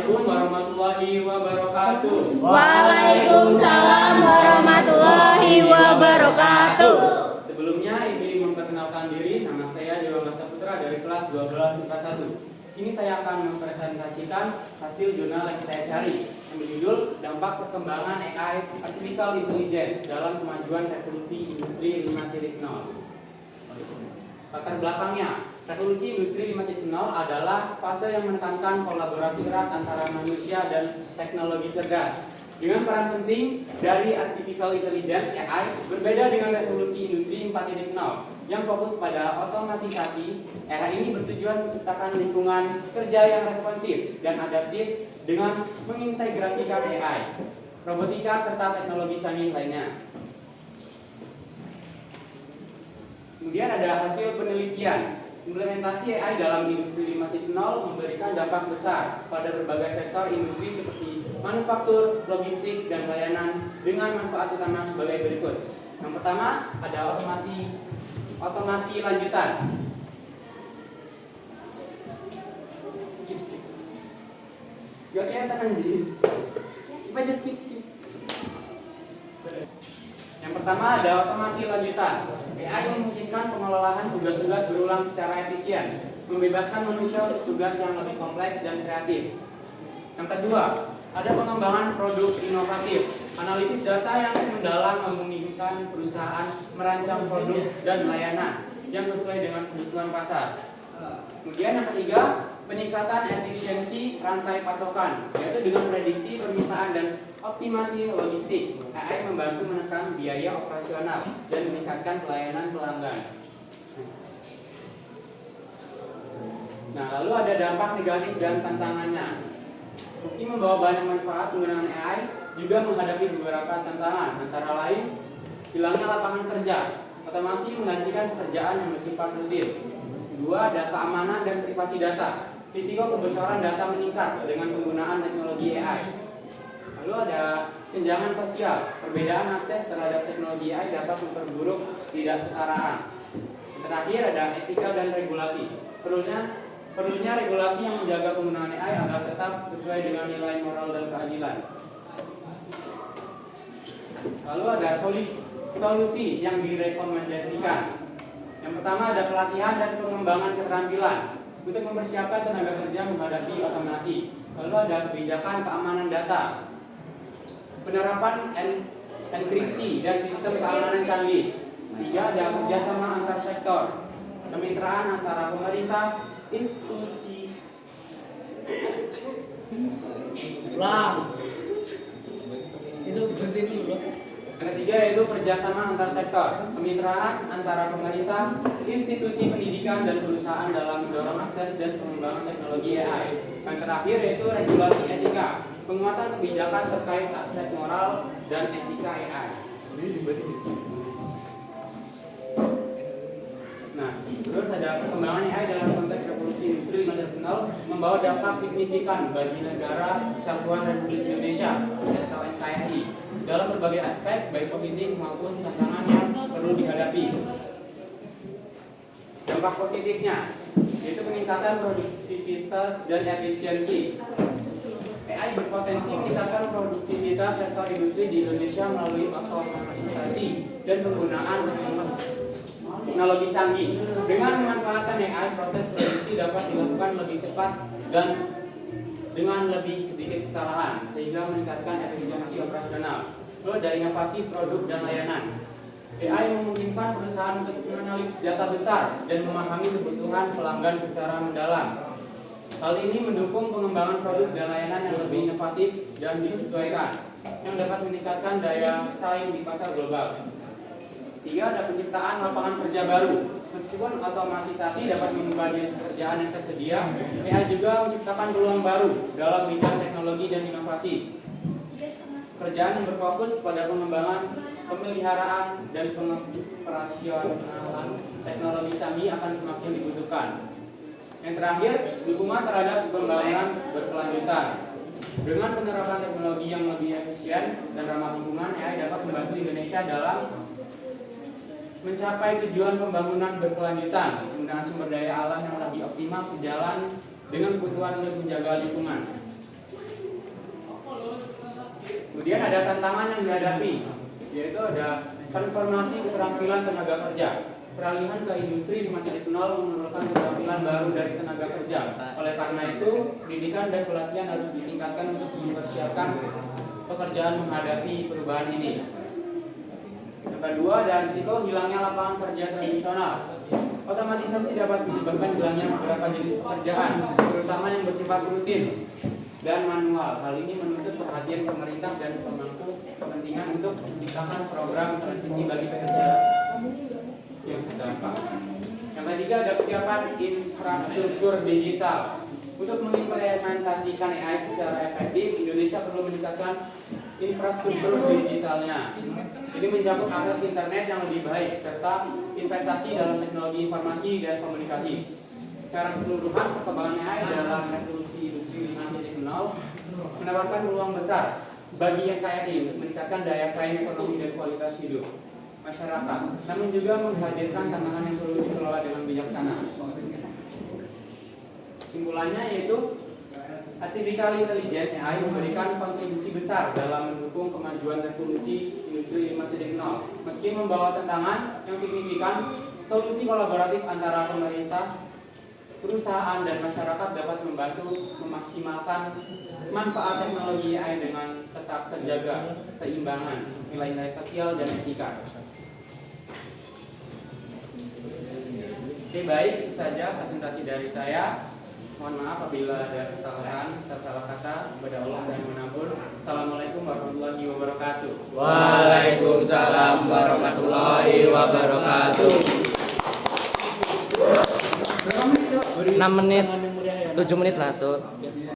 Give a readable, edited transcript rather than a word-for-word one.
Assalamualaikum warahmatullahi wabarakatuh. Waalaikumsalam warahmatullahi wabarakatuh. Sebelumnya izin memperkenalkan diri, nama saya Dewangga Saputra dari kelas 12 IPA 1. Di sini saya akan mempresentasikan hasil jurnal yang saya cari yang berjudul Dampak Perkembangan AI Artificial Intelligence dalam Kemajuan Revolusi Industri 5.0. Latar belakangnya, revolusi industri 5.0 adalah fase yang menekankan kolaborasi erat antara manusia dan teknologi cerdas. Dengan peran penting dari artificial intelligence (AI), berbeda dengan revolusi industri 4.0 yang fokus pada otomatisasi, era ini bertujuan menciptakan lingkungan kerja yang responsif dan adaptif dengan mengintegrasikan AI, robotika serta teknologi canggih lainnya. Kemudian ada hasil penelitian. Implementasi AI dalam industri 5.0 memberikan dampak besar pada berbagai sektor industri seperti manufaktur, logistik, dan layanan dengan manfaat utama sebagai berikut. Yang pertama ada otomasi lanjutan. Skip. Gak kelihatan anjing. Skip aja, skip. Yang pertama ada otomasi lanjutan. AI memungkinkan pengelolaan tugas-tugas berulang secara efisien, membebaskan manusia untuk tugas yang lebih kompleks dan kreatif. Yang kedua, ada pengembangan produk inovatif. Analisis data yang mendalam memungkinkan perusahaan merancang produk dan layanan yang sesuai dengan kebutuhan pasar. Kemudian yang ketiga, peningkatan efisiensi rantai pasokan, yaitu dengan prediksi permintaan dan optimasi logistik. AI membantu menekan biaya operasional dan meningkatkan pelayanan pelanggan. Nah, lalu ada dampak negatif dan tantangannya. Meski membawa banyak manfaat, penggunaan AI juga menghadapi beberapa tantangan, antara lain hilangnya lapangan kerja. Otomasi menggantikan pekerjaan yang bersifat rutin. Kedua, ada keamanan dan privasi data. Risiko kebocoran data meningkat dengan penggunaan teknologi AI. Lalu ada senjangan sosial. Perbedaan akses terhadap teknologi AI dapat memperburuk ketidaksetaraan. Terakhir ada etika dan regulasi. Perlunya regulasi yang menjaga penggunaan AI agar tetap sesuai dengan nilai moral dan keadilan. Lalu ada solusi yang direkomendasikan. Yang pertama ada pelatihan dan pengembangan keterampilan untuk mempersiapkan tenaga kerja menghadapi otomasi. Lalu ada kebijakan keamanan data, penerapan enkripsi dan sistem keamanan canggih. Tiga, ada kerjasama antar sektor, kemitraan antara pemerintah, institusi, itu berhenti dulu. yang ketiga yaitu kerjasama antar sektor, kemitraan antara pemerintah, institusi pendidikan dan perusahaan dalam mendorong akses dan pengembangan teknologi AI. Yang terakhir yaitu regulasi etika, penguatan kebijakan terkait aspek moral dan etika AI. Nah, terus ada perkembangan AI dalam konteks revolusi industri 4.0 membawa dampak signifikan bagi negara Kesatuan Republik Indonesia atau NKRI dalam berbagai aspek baik positif maupun tantangan yang perlu dihadapi. Dampak positifnya yaitu peningkatan produktivitas dan efisiensi. AI berpotensi meningkatkan produktivitas sektor industri di Indonesia melalui otomatisasi dan penggunaan teknologi canggih. Dengan memanfaatkan AI, proses produksi dapat dilakukan lebih cepat dan dengan lebih sedikit kesalahan, sehingga meningkatkan efisiensi operasional. Lalu ada inovasi produk dan layanan. AI memungkinkan perusahaan untuk menganalisis data besar dan memahami kebutuhan pelanggan secara mendalam. Hal ini mendukung pengembangan produk dan layanan yang lebih inovatif dan disesuaikan, yang dapat meningkatkan daya saing di pasar global. Tiga, ada penciptaan lapangan kerja baru. Meskipun otomatisasi dapat mengubah jenis pekerjaan yang tersedia, AI juga menciptakan peluang baru dalam bidang teknologi dan inovasi. Pekerjaan yang berfokus pada pengembangan, pemeliharaan, dan pengoperasionalan teknologi canggih akan semakin dibutuhkan. Yang terakhir, dukungan terhadap pembangunan berkelanjutan. Dengan penerapan teknologi yang lebih efisien dan ramah lingkungan, AI dapat membantu Indonesia dalam mencapai tujuan pembangunan berkelanjutan, penggunaan sumber daya alam yang lebih optimal sejalan dengan kebutuhan untuk menjaga lingkungan. Kemudian ada tantangan yang dihadapi, yaitu ada transformasi keterampilan tenaga kerja. Peralihan ke industri 5.0 memerlukan keterampilan baru dari tenaga kerja. Oleh karena itu, pendidikan dan pelatihan harus ditingkatkan untuk mempersiapkan pekerjaan menghadapi perubahan ini. Yang kedua, ada risiko hilangnya lapangan kerja tradisional. Otomatisasi dapat menyebabkan hilangnya beberapa jenis pekerjaan, terutama yang bersifat rutin dan manual. Hal ini menuntut perhatian pemerintah dan pemangku kepentingan untuk menciptakan program transisi bagi pekerja yang terdampak. Yang ketiga, ada kesiapan infrastruktur digital. Untuk mengimplementasikan AI secara efektif, Indonesia perlu meningkatkan infrastruktur digitalnya. Ini mencakup akses internet yang lebih baik serta investasi dalam teknologi informasi dan komunikasi. Secara keseluruhan, perkembangan AI dalam revolusi industri 5.0 menawarkan peluang besar bagi NKRI untuk meningkatkan daya saing ekonomi dan kualitas hidup masyarakat, namun juga menghadirkan tantangan yang perlu dikelola dengan bijaksana. Kesimpulannya yaitu artificial intelligence AI memberikan kontribusi besar dalam mendukung kemajuan revolusi industri 5.0. Meski membawa tantangan yang signifikan, solusi kolaboratif antara pemerintah, perusahaan, dan masyarakat dapat membantu memaksimalkan manfaat teknologi AI dengan tetap terjaga seimbangan nilai-nilai sosial dan etika. Oke, baik, itu saja presentasi dari saya. Mohon maaf apabila ada kesalahan, tersalah kata. Kepada Allah saya mengampun. Assalamualaikum warahmatullahi wabarakatuh. Waalaikumsalam warahmatullahi wabarakatuh. 6 menit, 7 menit lah tuh.